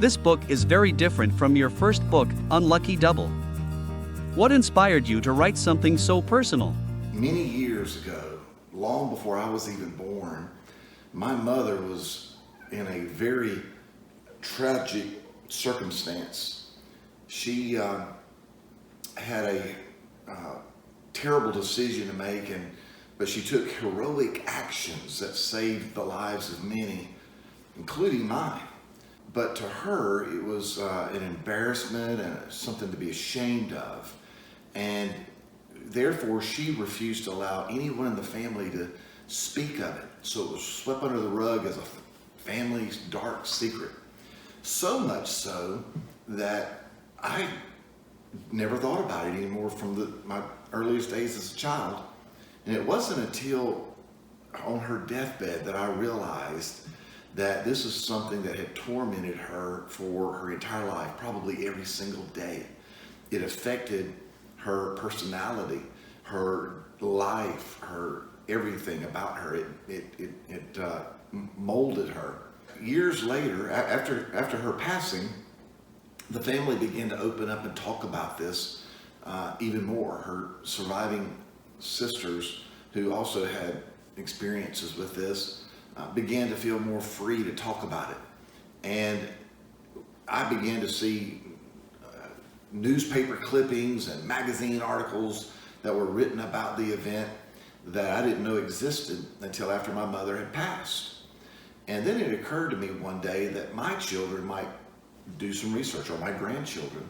This book is very different from your first book, Unlucky Double. What inspired you to write something so personal? Many years ago, long before I was even born, my mother was in a very tragic circumstance. She had a terrible decision to make, but she took heroic actions that saved the lives of many, including mine. But to her, it was an embarrassment and something to be ashamed of. And therefore, she refused to allow anyone in the family to speak of it. So it was swept under the rug as a family's dark secret. So much so that I never thought about it anymore from my earliest days as a child. And it wasn't until on her deathbed that I realized that this is something that had tormented her for her entire life, probably every single day. It affected her personality, her life, her everything about her. It molded her. Years later, after her passing, the family began to open up and talk about this even more. Her surviving sisters, who also had experiences with this, began to feel more free to talk about it. And I began to see newspaper clippings and magazine articles that were written about the event that I didn't know existed until after my mother had passed. And then it occurred to me one day that my children might do some research, or my grandchildren,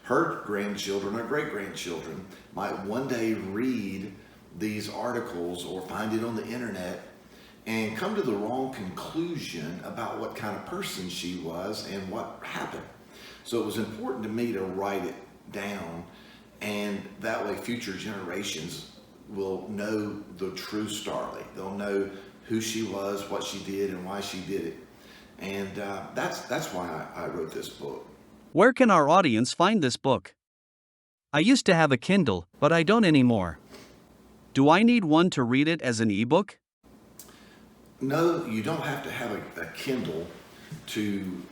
her grandchildren or great-grandchildren might one day read these articles or find it on the internet and come to the wrong conclusion about what kind of person she was and what happened. So it was important to me to write it down, and that way future generations will know the true Starlie. They'll know who she was, what she did, and why she did it. And that's why I wrote this book. Where can our audience find this book? I used to have a Kindle, but I don't anymore. Do I need one to read it as an ebook? No, you don't have to have a Kindle to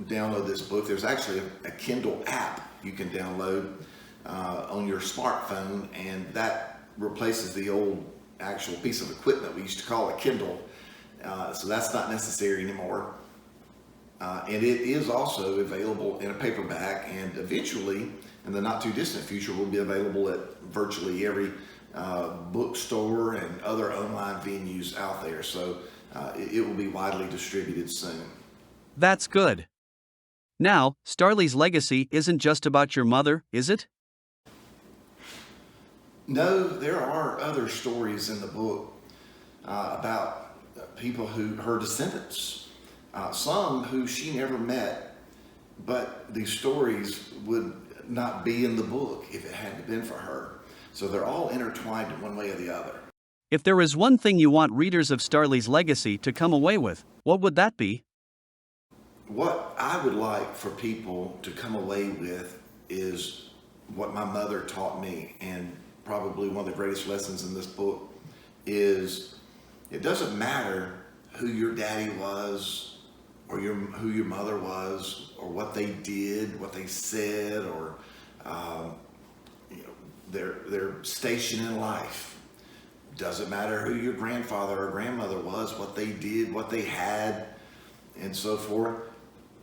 download this book. There's actually a Kindle app you can download on your smartphone, and that replaces the old actual piece of equipment we used to call a Kindle. So that's not necessary anymore. And it is also available in a paperback, and eventually, in the not too distant future, will be available at virtually every bookstore and other online venues out there. So it will be widely distributed soon. That's good. Now, Starlie's legacy isn't just about your mother, is it? No, there are other stories in the book about people her descendants, some who she never met, but these stories would not be in the book if it hadn't been for her. So they're all intertwined in one way or the other. If there is one thing you want readers of Starlie's legacy to come away with, what would that be? What I would like for people to come away with is what my mother taught me, and probably one of the greatest lessons in this book is it doesn't matter who your daddy was or who your mother was or what they did, what they said, or their station in life. Doesn't matter who your grandfather or grandmother was, what they did, what they had, and so forth,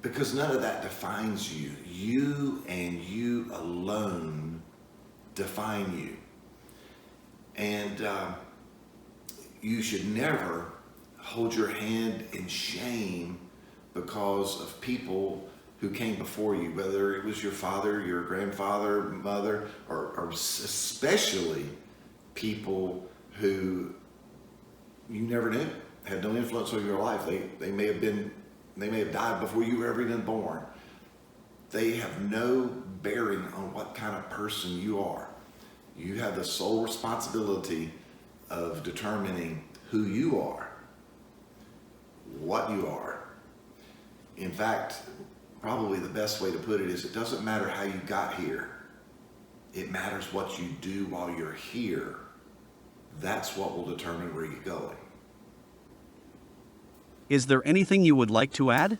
because none of that defines you. You and you alone define you. And you should never hold your hand in shame because of people who came before you, whether it was your father, your grandfather, mother, or especially people who you never knew, had no influence over your life. They may have died before you were ever even born. They have no bearing on what kind of person you are. You have the sole responsibility of determining who you are, what you are. In fact, probably the best way to put it is it doesn't matter how you got here. It matters what you do while you're here. That's what will determine where you're going. Is there anything you would like to add?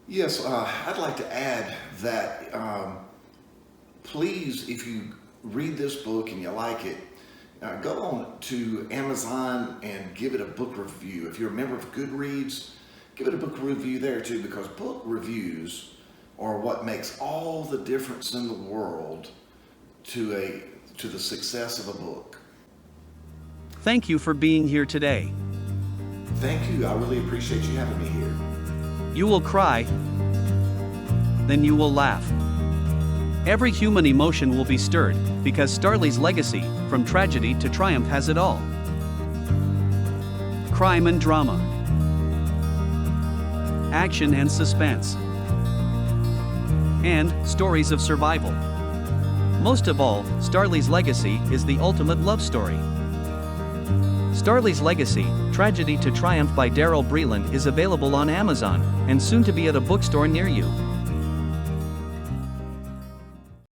Yes, I'd like to add that please, if you read this book and you like it, go on to Amazon and give it a book review. If you're a member of Goodreads, give it a book review there too, because book reviews are what makes all the difference in the world to the success of a book. Thank you for being here today. Thank you. I really appreciate you having me here. You will cry, then you will laugh. Every human emotion will be stirred, because Starlie's legacy, from tragedy to triumph, has it all. Crime and drama, action and suspense, and stories of survival. Most of all, Starlie's legacy is the ultimate love story. Starlie's Legacy, Tragedy to Triumph by Darryl Breland is available on Amazon, and soon to be at a bookstore near you.